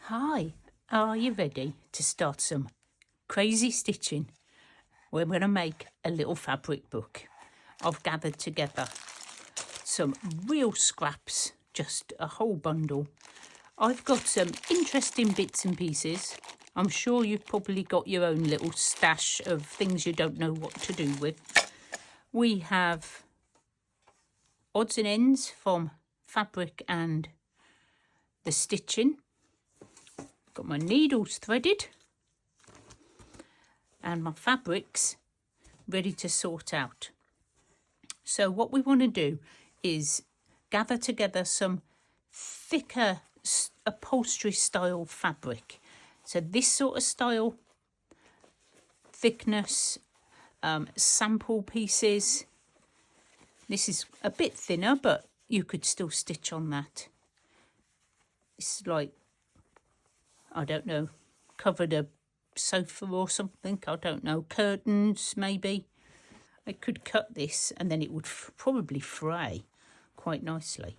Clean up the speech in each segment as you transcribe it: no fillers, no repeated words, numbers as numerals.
Hi, are you ready to start some crazy stitching? We're going to make a little fabric book. I've gathered together some real scraps, just a whole bundle. I've got some interesting bits and pieces. I'm sure you've probably got your own little stash of things you don't know what to do with. We have odds and ends from fabric and the stitching. Got my needles threaded and my fabrics ready to sort out. So what we want to do is gather together some thicker upholstery style fabric. So this sort of style, thickness, sample pieces. This is a bit thinner, but you could still stitch on that. It's like, I don't know, covered a sofa or something, I don't know, curtains maybe. I could cut this and then it would probably fray quite nicely.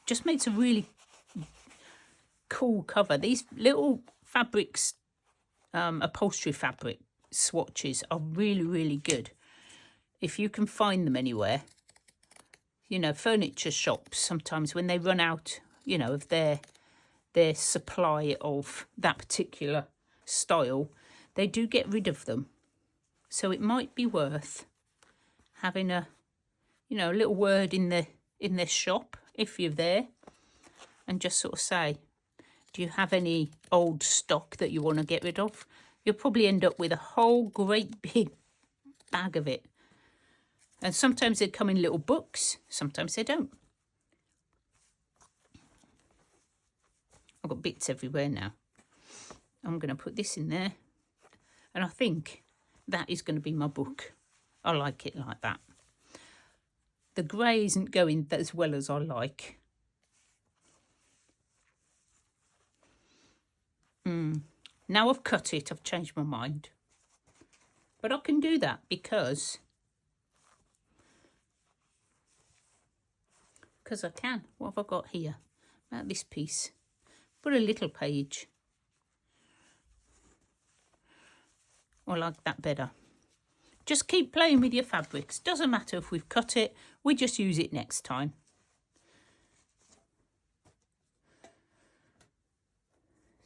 Just makes a really cool cover. These little fabrics, upholstery fabric swatches are really, really good. If you can find them anywhere, you know, furniture shops, sometimes when they run out, you know, of their supply of that particular style, they do get rid of them. So it might be worth having a, you know, a little word in the shop if you're there, and just sort of say, do you have any old stock that you want to get rid of? You'll probably end up with a whole great big bag of it. And sometimes they come in little books, sometimes they don't. I've got bits everywhere now. I'm going to put this in there. And I think that is going to be my book. I like it like that. The grey isn't going as well as I like. Now I've cut it, I've changed my mind. But I can do that because I can. What have I got here? About this piece. Put a little page. I like that better. Just keep playing with your fabrics. Doesn't matter if we've cut it, we just use it next time.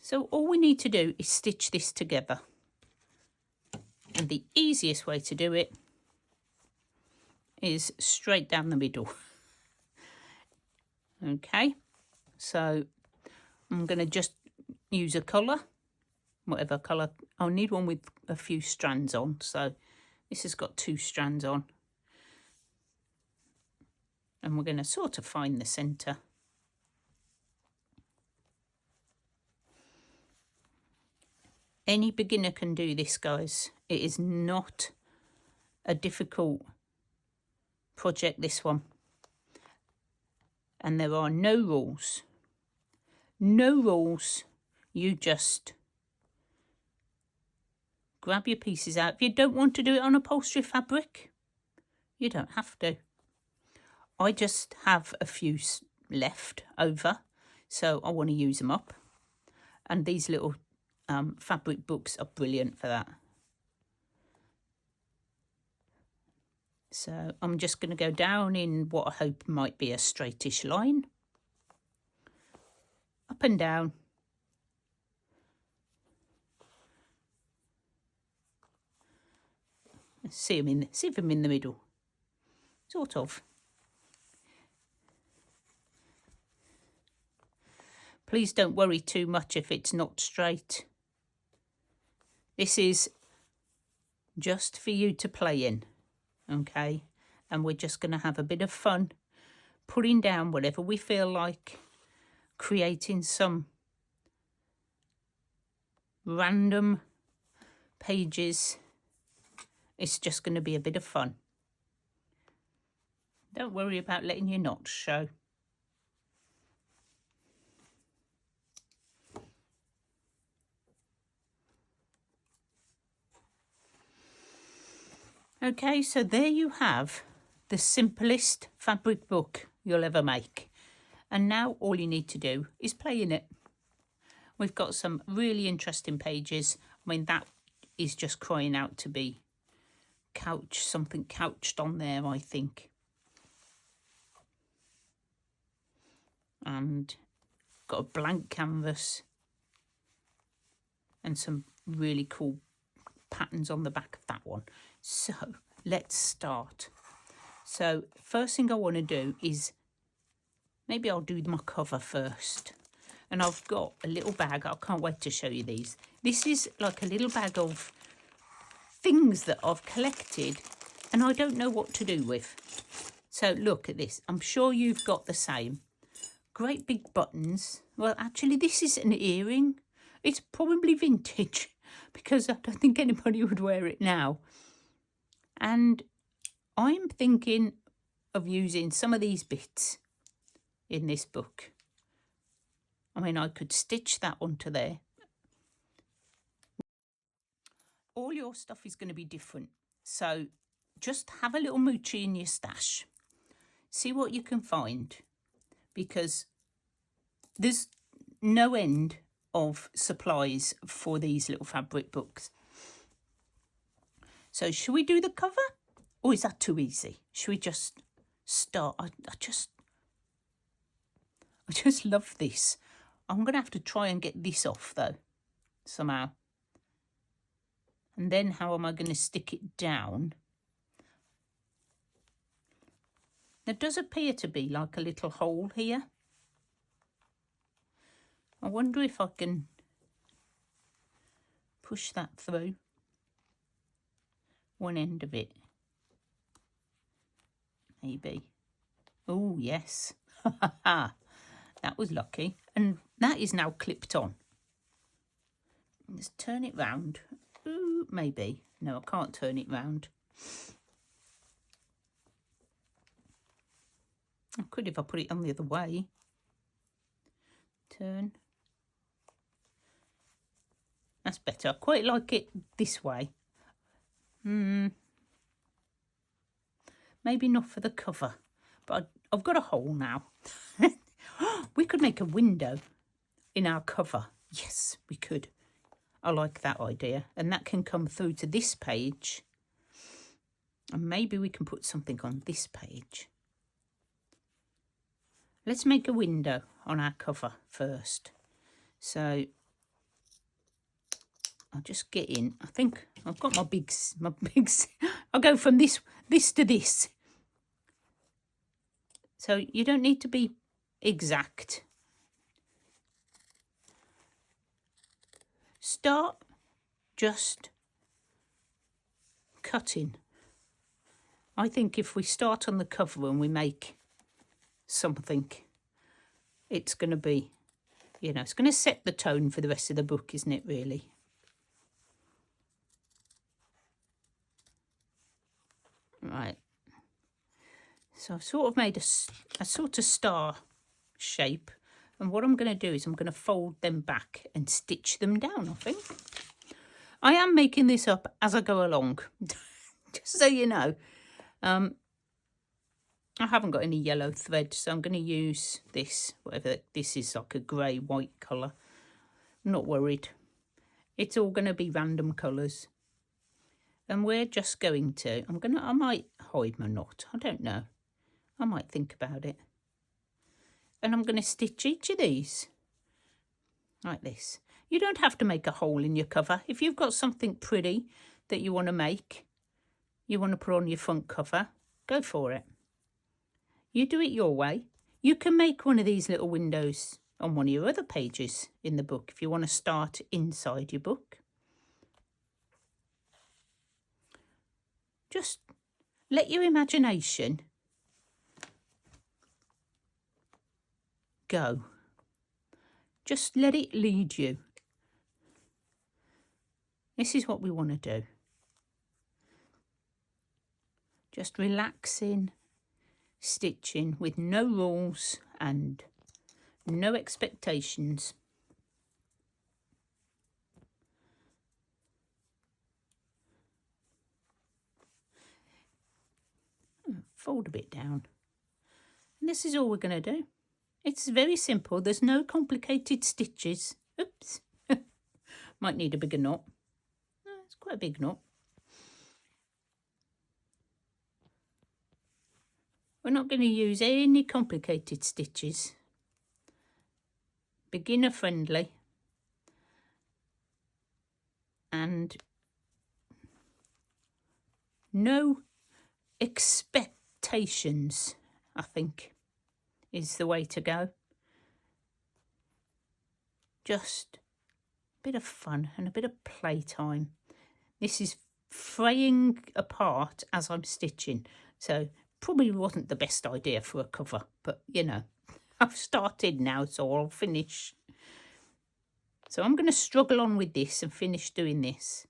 So all we need to do is stitch this together. And the easiest way to do it is straight down the middle. Okay, so I'm going to just use a colour, whatever colour. I'll need one with a few strands on, so this has got 2 strands on. And we're going to sort of find the centre. Any beginner can do this, guys. It is not a difficult project, this one. And there are no rules. No rules. You just grab your pieces out. If you don't want to do it on upholstery fabric, you don't have to. I just have a few left over, so I want to use them up. And these little fabric books are brilliant for that. So I'm just going to go down in what I hope might be a straightish line. Up and down. See them in the middle. Sort of. Please don't worry too much if it's not straight. This is just for you to play in. Okay, and we're just going to have a bit of fun putting down whatever we feel like, creating some random pages. It's just going to be a bit of fun. Don't worry about letting your knots show. Okay, so there you have the simplest fabric book you'll ever make. And now all you need to do is play in it. We've got some really interesting pages. I mean, that is just crying out to be something couched on there, I think. And got a blank canvas and some really cool patterns on the back of that one. So let's start. So first thing I want to do is, maybe I'll do my cover first. And I've got a little bag. I can't wait to show you these. This is like a little bag of things that I've collected and I don't know what to do with. So look at this. I'm sure you've got the same. Great big buttons. Well, actually, this is an earring. It's probably vintage because I don't think anybody would wear it now. And I'm thinking of using some of these bits in this book. I mean, I could stitch that onto there. All your stuff is going to be different. So just have a little moochie in your stash. See what you can find. Because there's no end of supplies for these little fabric books. So should we do the cover? Or is that too easy? Should we just start? I just love this. I'm going to have to try and get this off though, somehow. And then how am I going to stick it down? There does appear to be like a little hole here. I wonder if I can push that through one end of it. Maybe. Oh, yes. That was lucky. And that is now clipped on. Let's turn it round. Ooh, maybe. No, I can't turn it round. I could if I put it on the other way. Turn. That's better. I quite like it this way. Maybe not for the cover, but I've got a hole now. We could make a window in our cover. Yes, we could. I like that idea. And that can come through to this page. And maybe we can put something on this page. Let's make a window on our cover first. So I'll just get in. I think I've got my bigs. I'll go from this to this. So you don't need to be exact. Start just cutting. I think if we start on the cover and we make something, it's going to be, you know, it's going to set the tone for the rest of the book, isn't it, really? Right. So I've sort of made a sort of star shape. And what I'm going to do is I'm going to fold them back and stitch them down, I think. I am making this up as I go along, just so you know. I haven't got any yellow thread, so I'm going to use this, whatever this is, like a grey-white colour. I'm not worried. It's all going to be random colours. And we're just going to, I might hide my knot, I don't know. I might think about it. And I'm going to stitch each of these like this. You don't have to make a hole in your cover. If you've got something pretty that you want to make, you want to put on your front cover, go for it. You do it your way. You can make one of these little windows on one of your other pages in the book if you want to start inside your book. Just let your imagination go. Just let it lead you. This is what we want to do. Just relaxing, stitching with no rules and no expectations. Fold a bit down. And this is all we're going to do. It's very simple. There's no complicated stitches Oops. Might need a bigger knot. No, it's quite a big knot. We're not going to use any complicated stitches. Beginner friendly. And no expectations, I think, is the way to go. Just a bit of fun and a bit of playtime. This is fraying apart as I'm stitching, so probably wasn't the best idea for a cover, but you know, I've started now, so I'll finish. So I'm going to struggle on with this and finish doing this,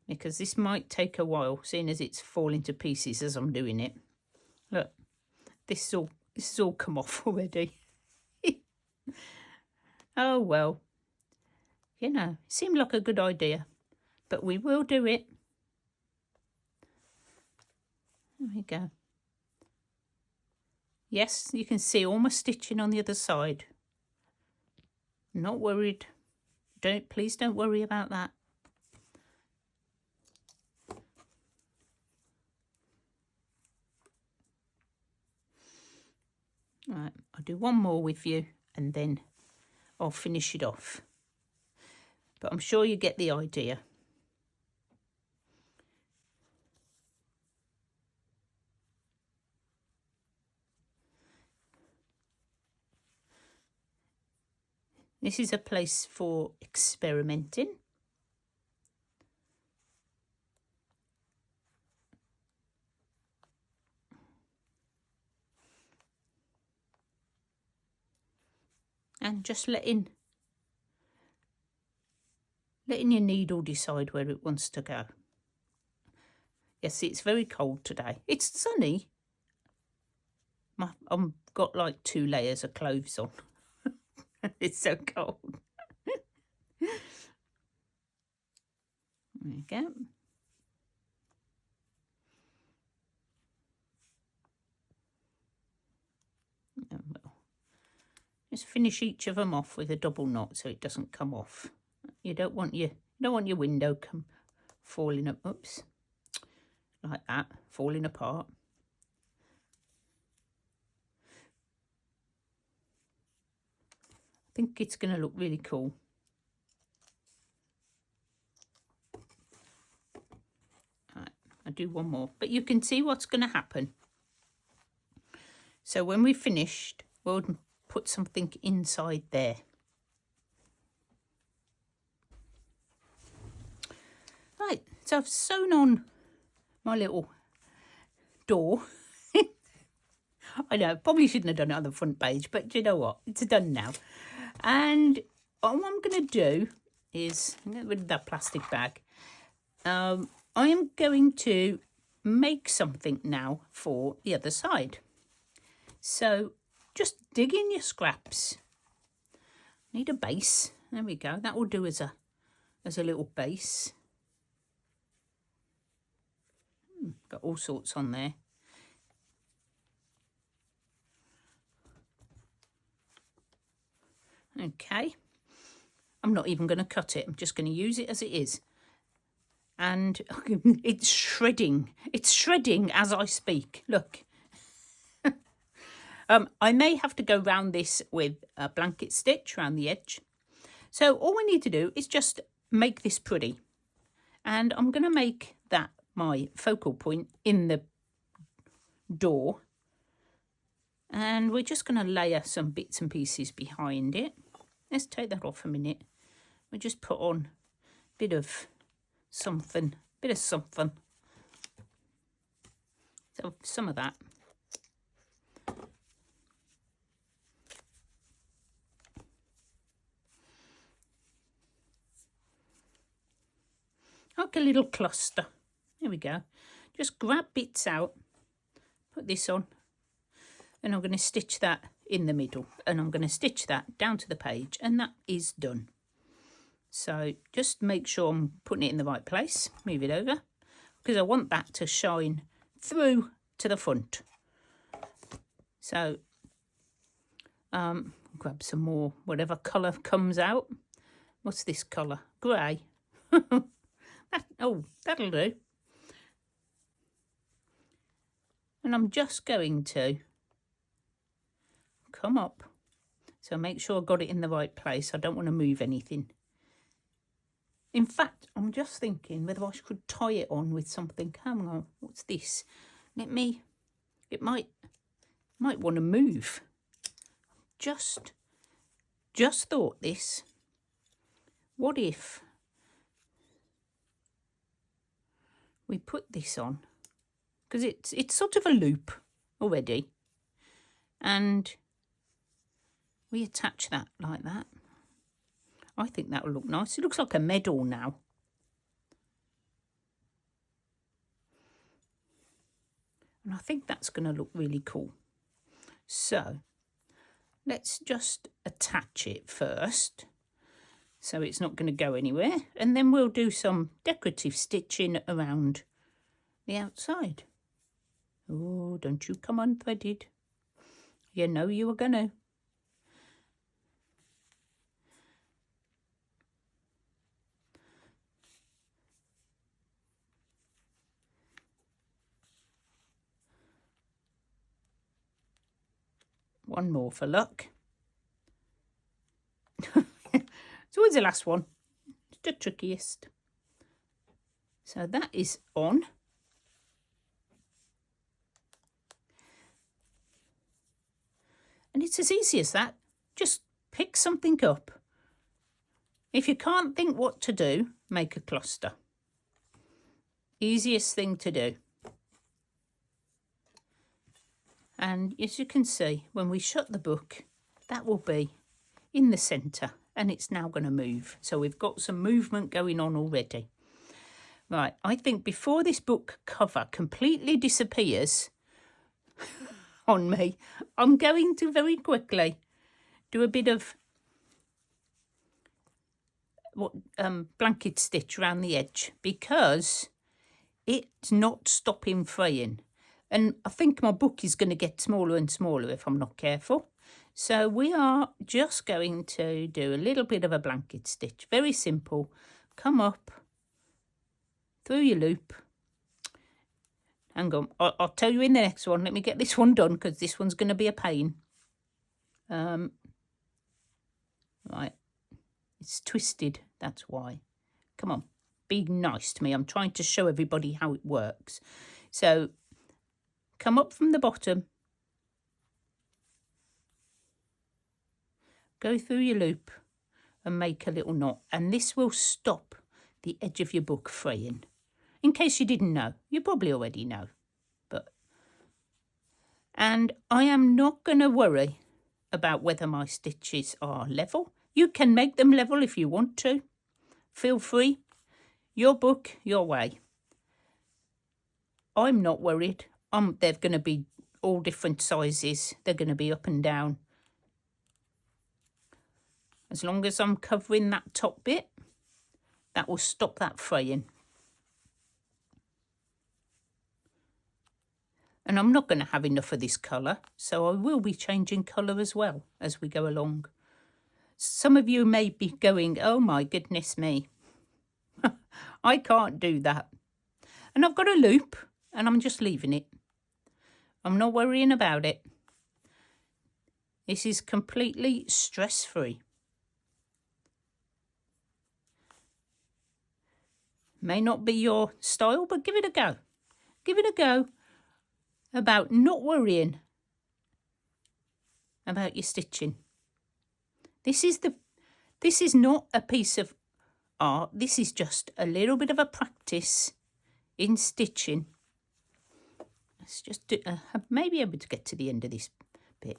because this might take a while, seeing as it's falling to pieces as I'm doing it. Look, this is all come off already. Oh well, you know, it seemed like a good idea, but we will do it. There we go. Yes, you can see all my stitching on the other side. Not worried. Please don't worry about that. Right, I'll do one more with you and then I'll finish it off. But I'm sure you get the idea. This is a place for experimenting. And just letting your needle decide where it wants to go. Yes, it's very cold today. It's sunny. I've got like 2 layers of clothes on. It's so cold. There you go. Well, just finish each of them off with a double knot so it doesn't come off. You don't want your window falling up. Oops, like that, falling apart. I think it's going to look really cool. Right, I'll do one more, but you can see what's going to happen. So when we've finished, we'll put something inside there. Right, so I've sewn on my little door. I know, probably shouldn't have done it on the front page, but you know what? It's done now. And what I'm going to do is, get rid of that plastic bag. I am going to make something now for the other side. So just dig in your scraps. Need a base. There we go. That will do as a little base. Got all sorts on there. Okay. I'm not even going to cut it. I'm just going to use it as it is. And it's shredding. It's shredding as I speak. Look. I may have to go round this with a blanket stitch around the edge. So all we need to do is just make this pretty. And I'm going to make that my focal point in the door. And we're just going to layer some bits and pieces behind it. Let's take that off a minute. We'll just put on a bit of something. So some of that. Like a little cluster. There we go. Just grab bits out, put this on, and I'm going to stitch that in the middle, and I'm going to stitch that down to the page, and that is done. So just make sure I'm putting it in the right place. Move it over, because I want that to shine through to the front. So Grab some more, whatever colour comes out. What's this colour? Grey. That'll do. And I'm just going to come up. So make sure I got it in the right place. I don't want to move anything. In fact, I'm just thinking whether I should tie it on with something. Hang on, what's this? It might want to move. Just thought this. What if we put this on? Because it's sort of a loop already. And we attach that like that. I think that will look nice. It looks like a medal now. And I think that's going to look really cool. So let's just attach it first, so it's not going to go anywhere. And then we'll do some decorative stitching around the outside. Oh, don't you come unthreaded. You know you were going to. One more for luck. It's always the last one. It's the trickiest. So that is on. And it's as easy as that. Just pick something up. If you can't think what to do, make a cluster. Easiest thing to do. And as you can see, when we shut the book, that will be in the centre, and it's now going to move. So we've got some movement going on already. Right, I think before this book cover completely disappears on me, I'm going to very quickly do a bit of blanket stitch around the edge, because it's not stopping fraying. And I think my book is going to get smaller and smaller if I'm not careful. So we are just going to do a little bit of a blanket stitch. Very simple. Come up through your loop. Hang on. I'll tell you in the next one. Let me get this one done, because this one's going to be a pain. Right. It's twisted. That's why. Come on. Be nice to me. I'm trying to show everybody how it works. So come up from the bottom, go through your loop and make a little knot, and this will stop the edge of your book fraying. In case you didn't know, you probably already know. And I am not going to worry about whether my stitches are level. You can make them level if you want to. Feel free. Your book, your way. I'm not worried. They're going to be all different sizes. They're going to be up and down. As long as I'm covering that top bit, that will stop that fraying. And I'm not going to have enough of this colour, so I will be changing colour as well as we go along. Some of you may be going, oh my goodness me, I can't do that. And I've got a loop, and I'm just leaving it. I'm not worrying about it. This is completely stress-free. May not be your style, but give it a go. Give it a go about not worrying about your stitching. This is not a piece of art. This is just a little bit of a practice in stitching. Let's just do, maybe able to get to the end of this bit.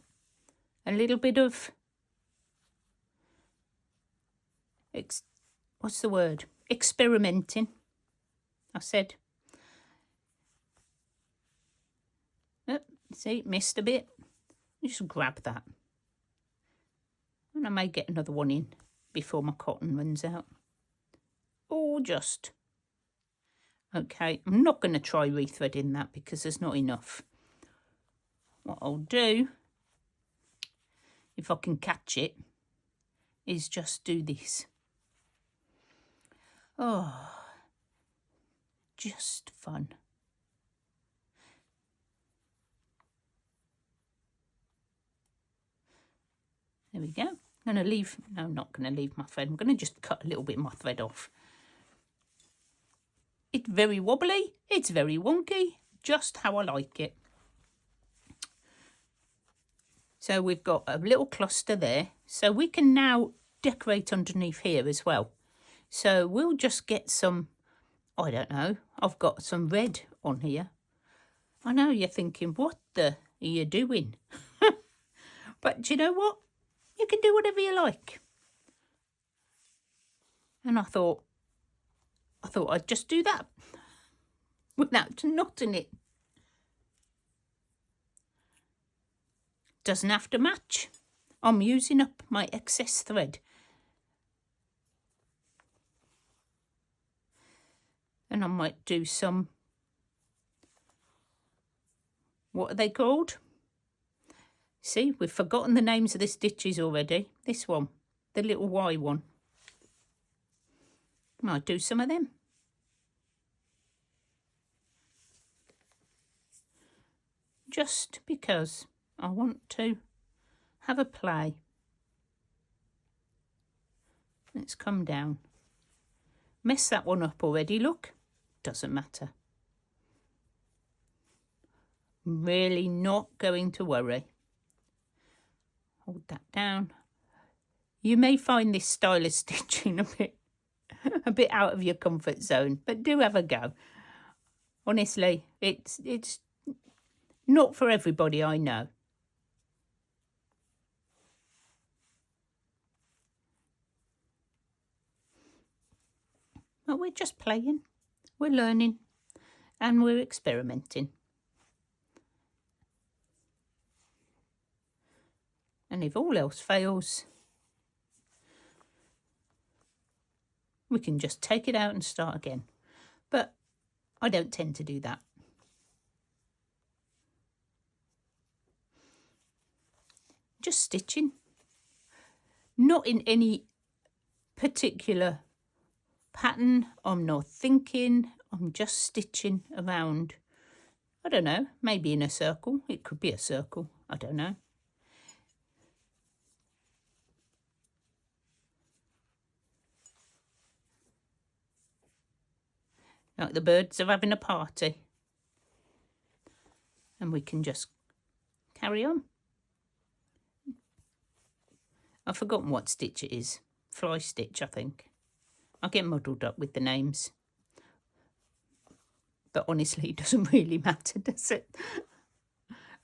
A little bit of, what's the word? Experimenting. I said. Oh, see, missed a bit. Just grab that. And I may get another one in before my cotton runs out. Or just. Okay, I'm not going to try rethreading that because there's not enough. What I'll do if I can catch it, is just do this. Oh, just fun. There we go. I'm going to leave, no, I'm not going to leave my thread. I'm going to just cut a little bit of my thread off. It's very wobbly. It's very wonky. Just how I like it. So we've got a little cluster there. So we can now decorate underneath here as well. So we'll just get some, I don't know, I've got some red on here. I know you're thinking, what the are you doing? But do you know what? You can do whatever you like. And I thought I'd just do that without knotting it. Doesn't have to match. I'm using up my excess thread. And I might do some, what are they called? See, we've forgotten the names of the stitches already. This one, the little Y one. Might do some of them. Just because I want to have a play. Let's come down. Mess that one up already, look. Doesn't matter. Really not going to worry. Hold that down. You may find this style of stitching a bit out of your comfort zone, but do have a go. Honestly, it's not for everybody, I know. But we're just playing, we're learning, and we're experimenting. And if all else fails, we can just take it out and start again. But I don't tend to do that. Just stitching. Not in any particular pattern. I'm not thinking. I'm just stitching around. I don't know. Maybe in a circle. It could be a circle. I don't know. Like the birds are having a party. And we can just carry on. I've forgotten what stitch it is. Fly stitch, I think. I get muddled up with the names. But honestly, it doesn't really matter, does it?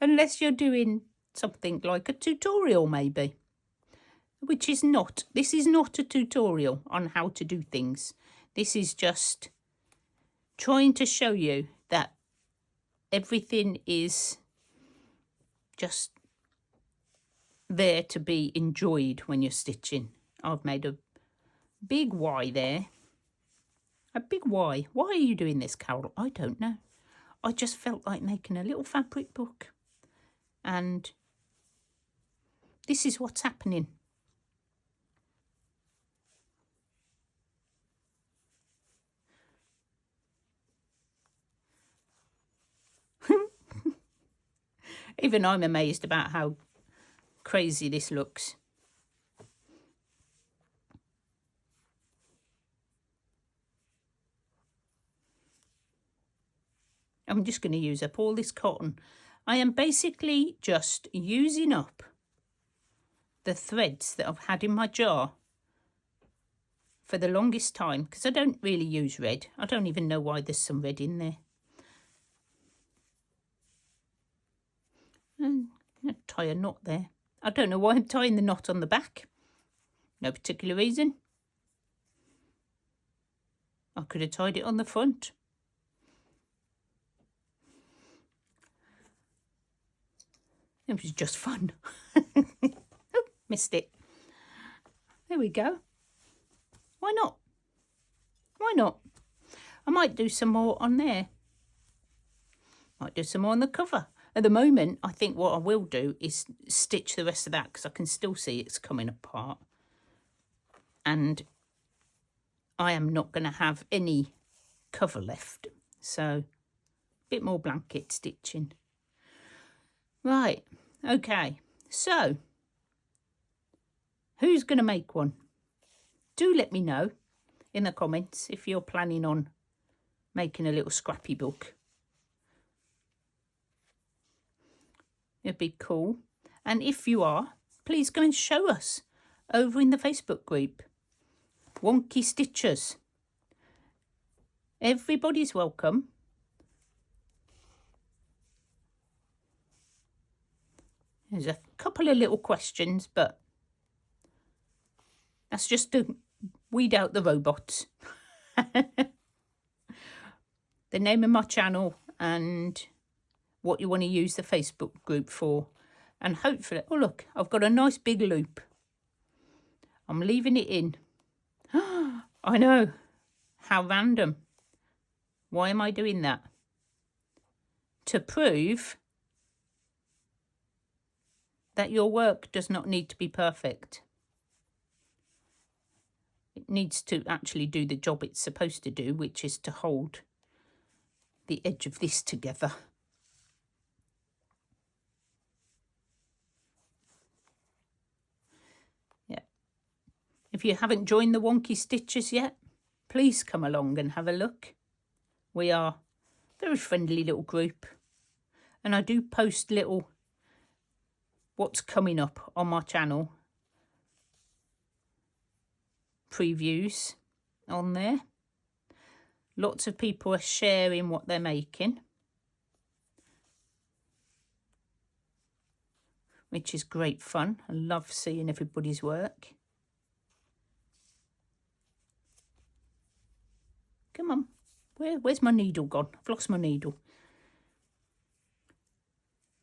Unless you're doing something like a tutorial, maybe. Which is not. This is not a tutorial on how to do things. This is just trying to show you that everything is just there to be enjoyed when you're stitching. I've made a big Y there. A big Y. Why are you doing this, Carol? I don't know. I just felt like making a little fabric book. And this is what's happening. Even I'm amazed about how crazy this looks. I'm just going to use up all this cotton. I am basically just using up the threads that I've had in my jar for the longest time, because I don't really use red. I don't even know why there's some red in there. And I'm going to tie a knot there. I don't know why I'm tying the knot on the back. No particular reason. I could have tied it on the front. It was just fun. Oh, missed it. There we go. Why not? Why not? I might do some more on there. Might do some more on the cover. At the moment, I think what I will do is stitch the rest of that because I can still see it's coming apart. And I am not going to have any cover left. So, a bit more blanket stitching. Right, okay. So, who's going to make one? Do let me know in the comments if you're planning on making a little scrappy book. It'd be cool. And if you are, please go and show us over in the Facebook group. Wonky Stitchers. Everybody's welcome. There's a couple of little questions, but that's just to weed out the robots. The name of my channel and what you want to use the Facebook group for. And hopefully, oh look, I've got a nice big loop. I'm leaving it in. I know, how random. Why am I doing that? To prove that your work does not need to be perfect. It needs to actually do the job it's supposed to do, which is to hold the edge of this together. Yeah. If you haven't joined the Wonky Stitchers yet, please come along and have a look. We are a very friendly little group. And I do post little what's coming up on my channel. Previews on there. Lots of people are sharing what they're making, which is great fun. I love seeing everybody's work. Come on, where's my needle gone? I've lost my needle.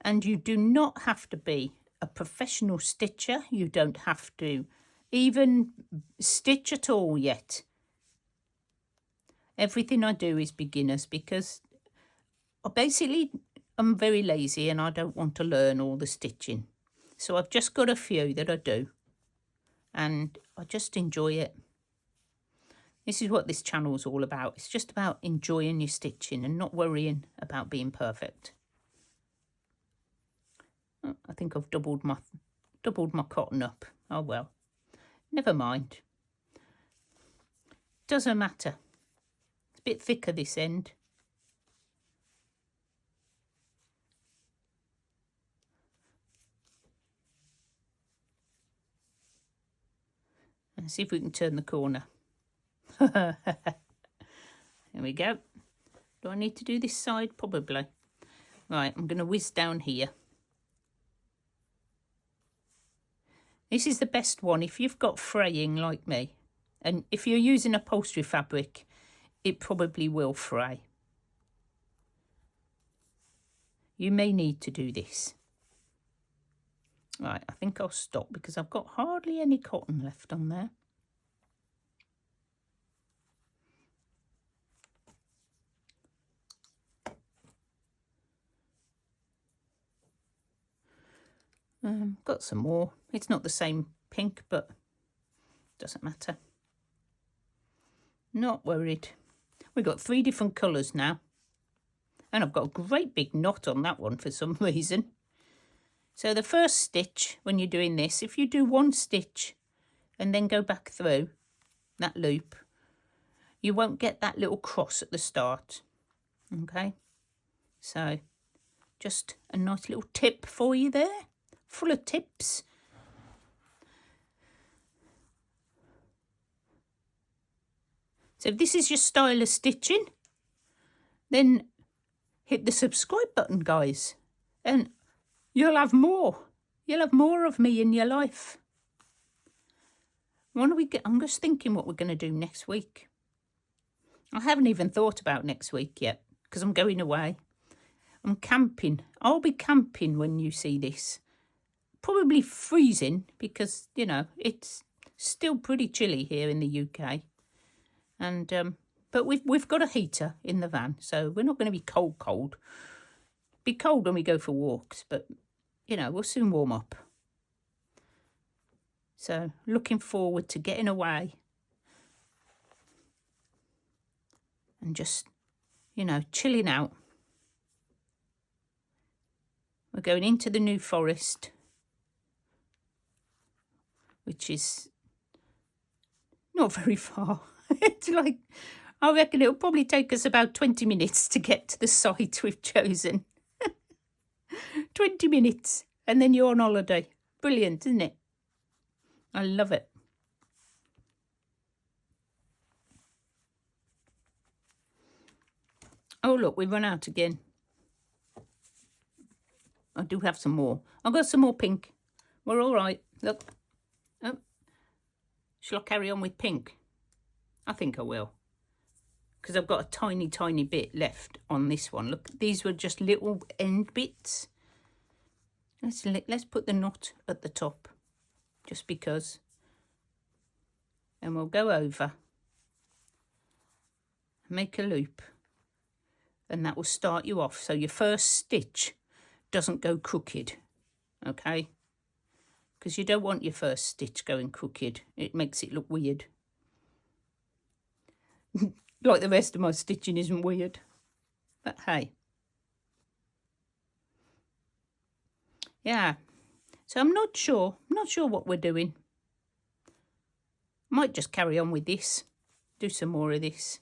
And you do not have to be a professional stitcher. You don't have to even stitch at all yet. Everything I do is beginners because I'm very lazy and I don't want to learn all the stitching. So I've just got a few that I do and I just enjoy it. This is what this channel is all about. It's just about enjoying your stitching and not worrying about being perfect. Oh, I think I've doubled my cotton up. Oh well, never mind. Doesn't matter. It's a bit thicker this end. Let's see if we can turn the corner. There we go. Do I need to do this side? Probably. Right, I'm going to whiz down here. This is the best one if you've got fraying like me. And if you're using upholstery fabric, it probably will fray. You may need to do this. Right, I think I'll stop because I've got hardly any cotton left on there. Got some more. It's not the same pink, but doesn't matter. Not worried. We've got 3 different colours now. And I've got a great big knot on that one for some reason. So the first stitch, when you're doing this, if you do 1 stitch and then go back through that loop, you won't get that little cross at the start. Okay? So just a nice little tip for you there. Full of tips. So if this is your style of stitching, then hit the subscribe button, guys, and you'll have more. You'll have more of me in your life. What do we get? I'm just thinking what we're going to do next week. I haven't even thought about next week yet because I'm going away. I'm camping. I'll be camping when you see this. Probably freezing because, you know, it's still pretty chilly here in the UK. And but we've got a heater in the van, so we're not going to be cold. be cold when we go for walks, but, you know, we'll soon warm up. So, looking forward to getting away and just, you know, chilling out. We're going into the New Forest, which is not very far. It's like, I reckon it'll probably take us about 20 minutes to get to the site we've chosen. 20 minutes, and then you're on holiday. Brilliant, isn't it? I love it. Oh, look, we've run out again. I do have some more. I've got some more pink. We're all right. Look. Oh. Shall I carry on with pink? I think I will. Because I've got a tiny, tiny bit left on this one. Look, these were just little end bits. Let's put the knot at the top, just because. And we'll go over, make a loop, and that will start you off. So your first stitch doesn't go crooked, okay? Because you don't want your first stitch going crooked. It makes it look weird. Like the rest of my stitching isn't weird. But hey. Yeah. So I'm not sure what we're doing. Might just carry on with this. Do some more of this.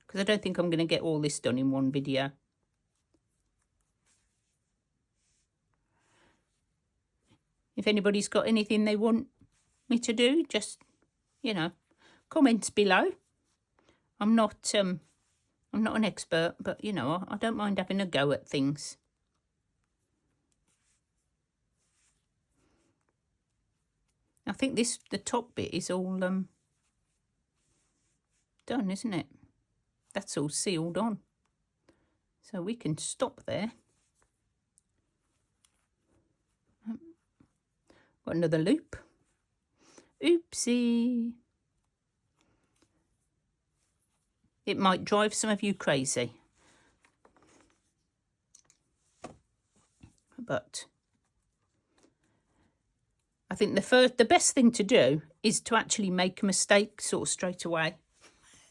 Because I don't think I'm going to get all this done in one video. If anybody's got anything they want me to do, just, you know, comments below. I'm not an expert, but, you know, I don't mind having a go at things. I think the top bit is all done, isn't it? That's all sealed on. So we can stop there. Got another loop. Oopsie. It might drive some of you crazy. But I think the best thing to do is to actually make a mistake sort of straight away.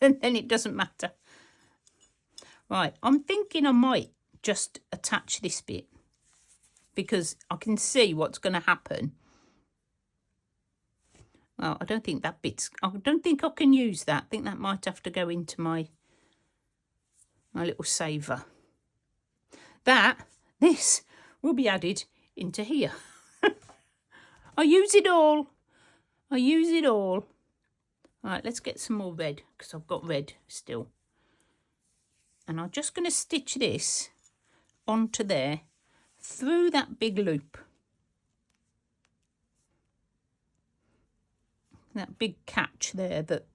And then it doesn't matter. Right, I'm thinking I might just attach this bit, because I can see what's going to happen. Well, I don't think I can use that. I think that might have to go into my little saver. This will be added into here. I use it all. All right, let's get some more red, because I've got red still. And I'm just going to stitch this onto there through that big loop. That big catch there that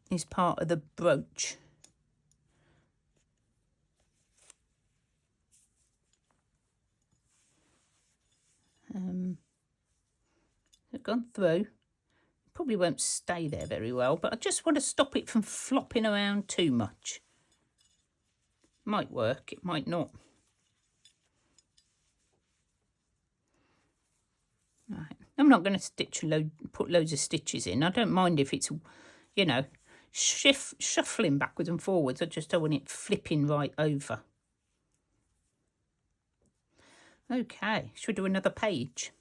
is part of the brooch. It's gone through. Probably won't stay there very well, but I just want to stop it from flopping around too much. Might work, it might not. Right. I'm not going to put loads of stitches in. I don't mind if it's, you know, shuffling backwards and forwards. I just don't want it flipping right over. Okay, should we do another page?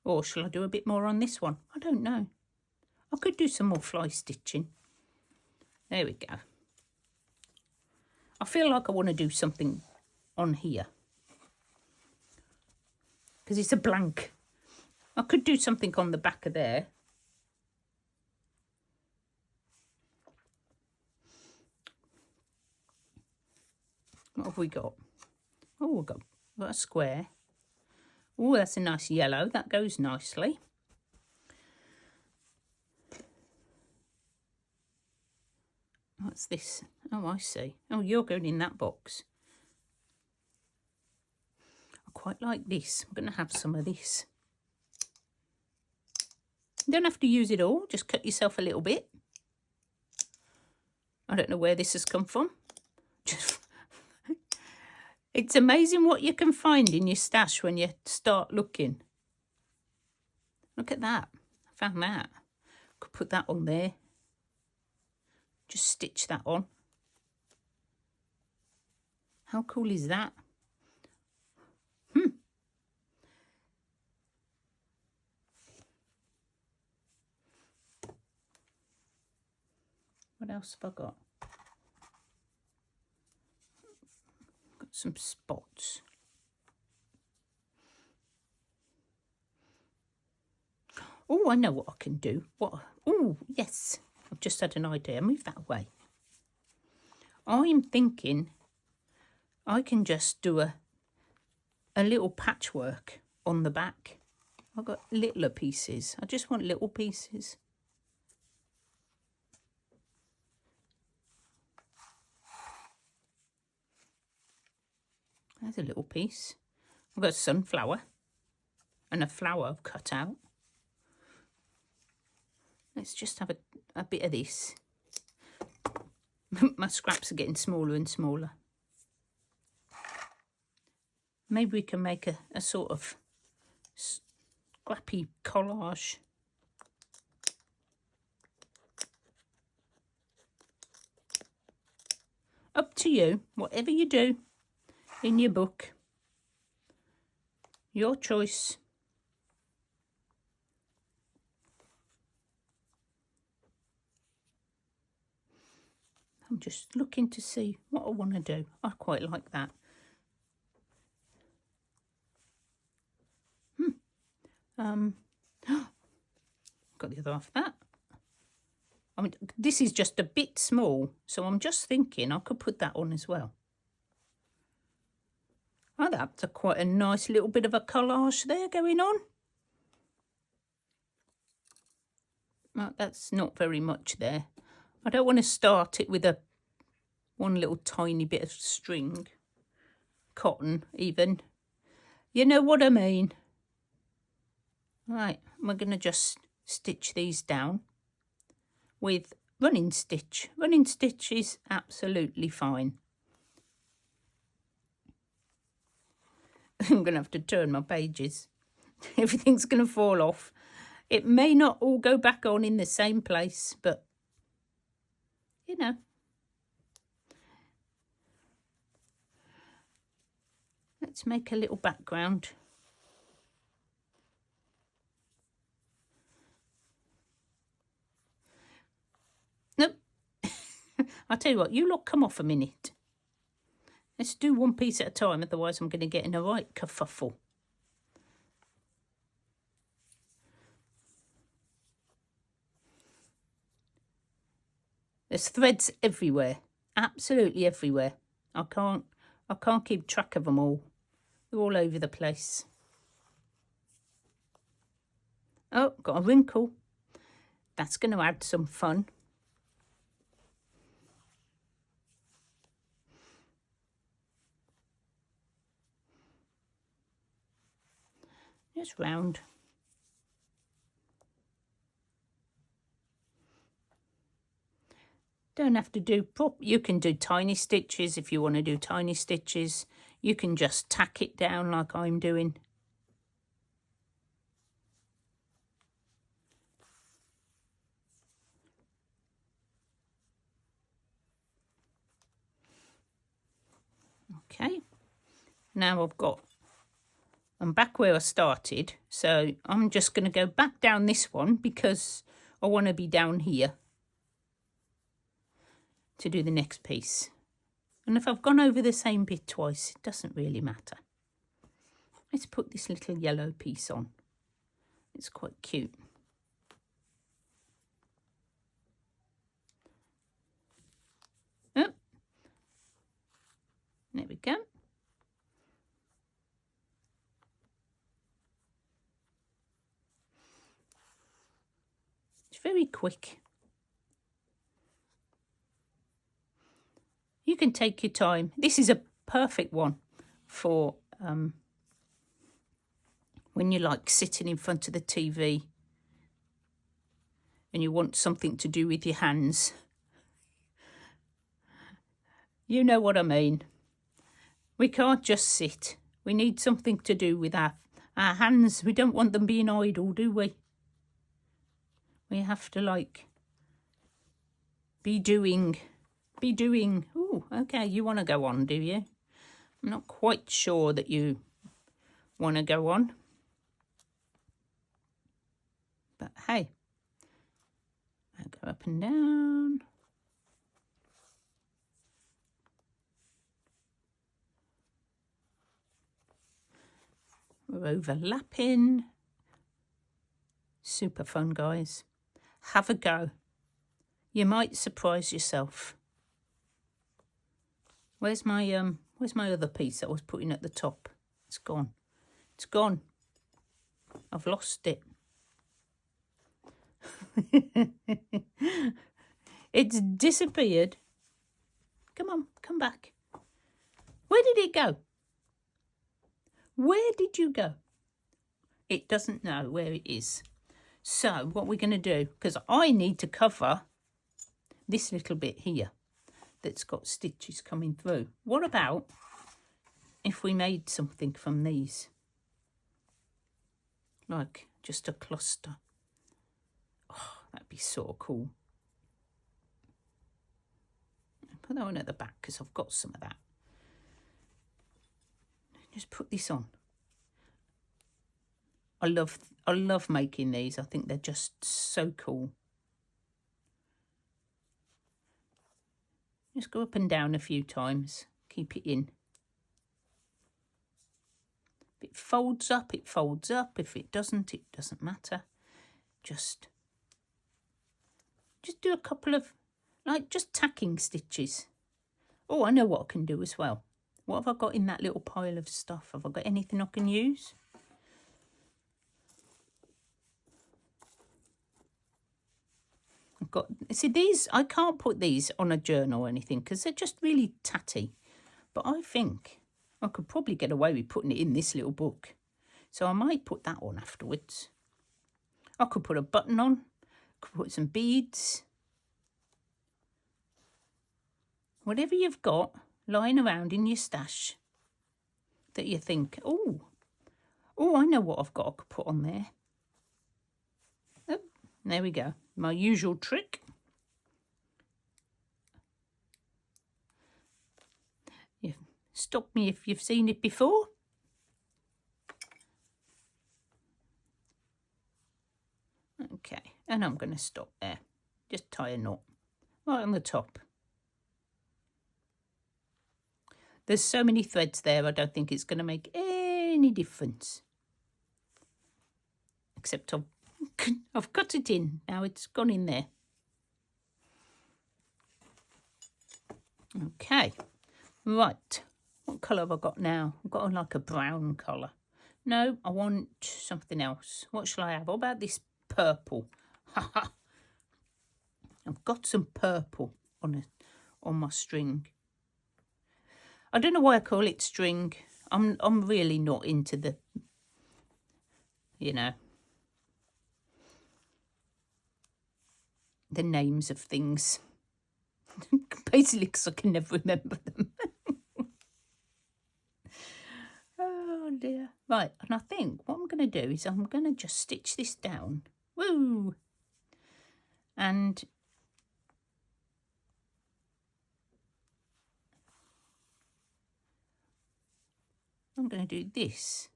Or shall I do a bit more on this one? I don't know. I could do some more fly stitching. There we go. I feel like I want to do something on here, because it's a blank. I could do something on the back of there. What have we got? Oh, we've got a square. Oh, that's a nice yellow. That goes nicely. What's this? Oh, I see. Oh, you're going in that box. I quite like this. I'm going to have some of this. You don't have to use it all. Just cut yourself a little bit. I don't know where this has come from. Just It's amazing what you can find in your stash when you start looking. Look at that. I found that. Could put that on there. Just stitch that on. How cool is that? What else have I got? Got some spots. Oh, I know what I can do. What? Oh, yes. I've just had an idea. Move that away. I'm thinking I can just do a little patchwork on the back. I've got littler pieces. I just want little pieces. There's a little piece. I've got a sunflower and a flower I've cut out. Let's just have a bit of this. My scraps are getting smaller and smaller. Maybe we can make a sort of scrappy collage. Up to you, whatever you do in your book. Your choice. I'm just looking to see what I want to do. I quite like that. Got the other half of that. I mean, this is just a bit small, so I'm just thinking I could put that on as well. Oh, that's quite a nice little bit of a collage there going on. Oh, that's not very much there. I don't want to start it with one little tiny bit of string, cotton even. You know what I mean. Right, we're going to just stitch these down with running stitch. Running stitch is absolutely fine. I'm going to have to turn my pages. Everything's going to fall off. It may not all go back on in the same place, but you know. Let's make a little background. Nope. I'll tell you what, you lot come off a minute. Let's do one piece at a time, otherwise I'm going to get in a right kerfuffle. There's threads everywhere, absolutely everywhere. I can't keep track of them all. They're all over the place. Oh, got a wrinkle. That's going to add some fun. Just round. Don't have to do you can do tiny stitches if you want to do tiny stitches. You can just tack it down like I'm doing. Okay, now I'm back where I started, so I'm just going to go back down this one because I want to be down here to do the next piece. And if I've gone over the same bit twice, it doesn't really matter. Let's put this little yellow piece on. It's quite cute. Oh, there we go. It's very quick. You can take your time. This is a perfect one for when you're like sitting in front of the TV and you want something to do with your hands. You know what I mean. We can't just sit. We need something to do with our hands. We don't want them being idle, do we? We have to, like, be doing. Ooh, okay, you want to go on, do you? I'm not quite sure that you want to go on. But hey, I'll go up and down. We're overlapping. Super fun, guys. Have a go. You might surprise yourself. Where's my other piece that I was putting at the top? It's gone. It's gone. I've lost it. It's disappeared. Come on, come back. Where did it go? Where did you go? It doesn't know where it is. So what we're going to do, because I need to cover this little bit here that's got stitches coming through. What about if we made something from these? Like just a cluster. Oh, that'd be so cool. Put that one at the back because I've got some of that. Just put this on. I love making these. I think they're just so cool. Just go up and down a few times. Keep it in. If it folds up, it folds up. If it doesn't matter. Just do a couple of, like, just tacking stitches. Oh, I know what I can do as well. What have I got in that little pile of stuff? Have I got anything I can use? I've got, see, these, I can't put these on a journal or anything because they're just really tatty. But I think I could probably get away with putting it in this little book. So I might put that on afterwards. I could put a button on. I could put some beads. Whatever you've got lying around in your stash that you think, oh, I know what I've got I could put on there. Oh, there we go. My usual trick. You stop me if you've seen it before. Okay, and I'm going to stop there. Just tie a knot right on the top. There's so many threads there, I don't think it's going to make any difference. Except I've cut it in. Now it's gone in there. Okay. Right. What colour have I got now? I've got like a brown colour. No, I want something else. What shall I have? What about this purple? I've got some purple on my string. I don't know why I call it string. I'm really not into the, you know, the names of things. Basically because I can never remember them. Oh dear. Right, and I think what I'm going to do is I'm going to just stitch this down. Woo! And I'm going to do this.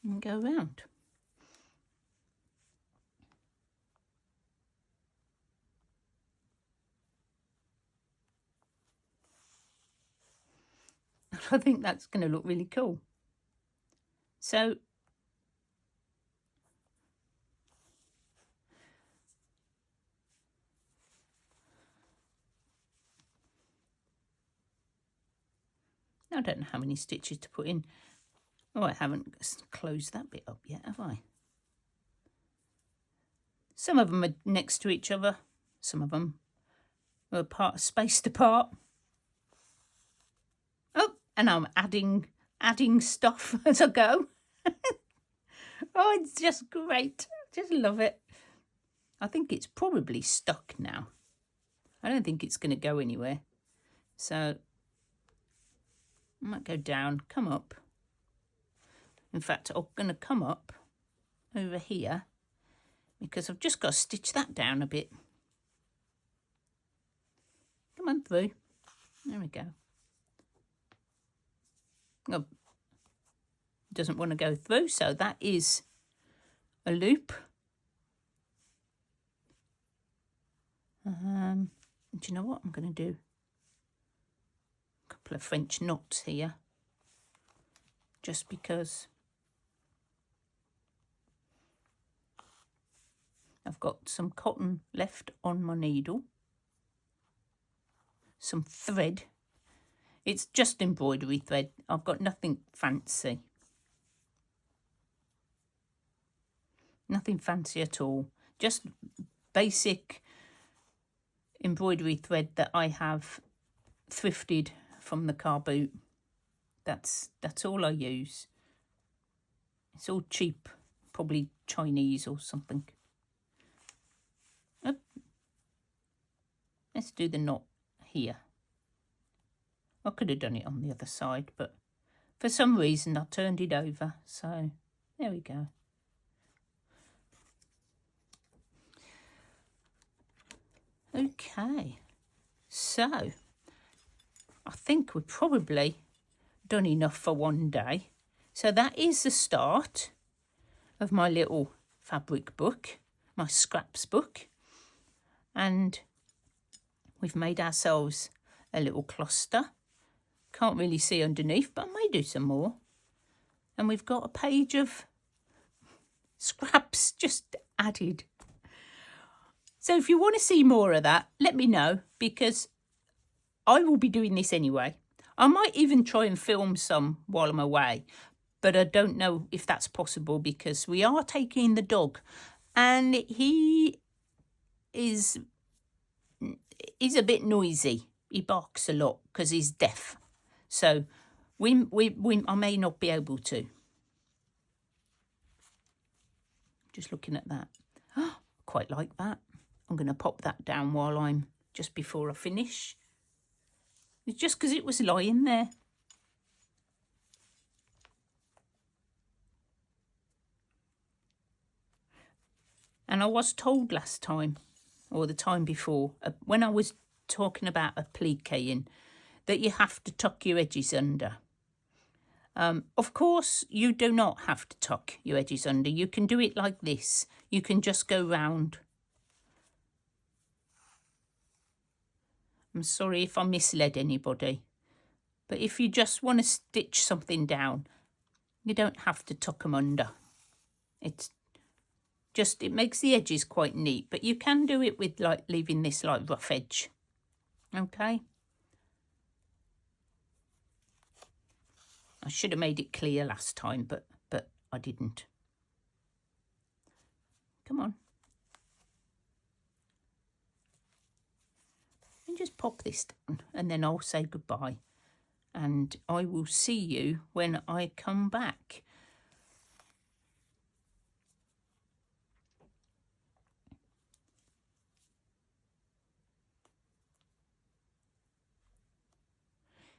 And go round. I think that's going to look really cool. So I don't know how many stitches to put in. Oh, I haven't closed that bit up yet, have I? Some of them are next to each other. Some of them are spaced apart. Oh, and I'm adding stuff as I go. Oh, it's just great. Just love it. I think it's probably stuck now. I don't think it's going to go anywhere. So I might go down, come up. In fact, I'm going to come up over here because I've just got to stitch that down a bit. Come on through. There we go. Oh, doesn't want to go through, so that is a loop. Do you know what I'm going to do? A couple of French knots here, just because I've got some cotton left on my needle, some thread. It's just embroidery thread. I've got nothing fancy. Nothing fancy at all. Just basic embroidery thread that I have thrifted from the car boot. That's all I use. It's all cheap, probably Chinese or something. Oh. Let's do the knot here. I could have done it on the other side, but for some reason I turned it over, so there we go. Okay, so I think we've probably done enough for one day. So that is the start of my little fabric book, my scraps book. And we've made ourselves a little cluster. Can't really see underneath, but I may do some more. And we've got a page of scraps just added. So if you want to see more of that, let me know, because I will be doing this anyway. I might even try and film some while I'm away, but I don't know if that's possible because we are taking the dog and he's a bit noisy. He barks a lot because he's deaf. So I may not be able to. Just looking at that. Oh, quite like that. I'm going to pop that down while I'm just before I finish. It's just because it was lying there. And I was told last time, or the time before, when I was talking about appliquing, that you have to tuck your edges under. Of course, you do not have to tuck your edges under. You can do it like this. You can just go round. I'm sorry if I misled anybody. But if you just want to stitch something down, you don't have to tuck them under. It makes the edges quite neat, but you can do it with like leaving this like rough edge. Okay. I should have made it clear last time, but I didn't. Come on. And just pop this down and then I'll say goodbye. And I will see you when I come back.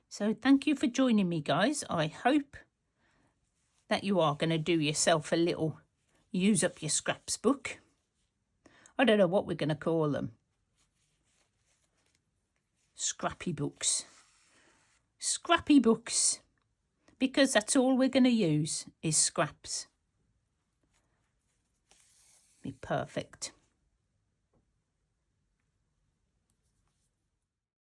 So thank you for joining me, guys. I hope that you are going to do yourself a little use up your scraps book. I don't know what we're going to call them. Scrappy books. Scrappy books. Because that's all we're going to use is scraps. Be perfect.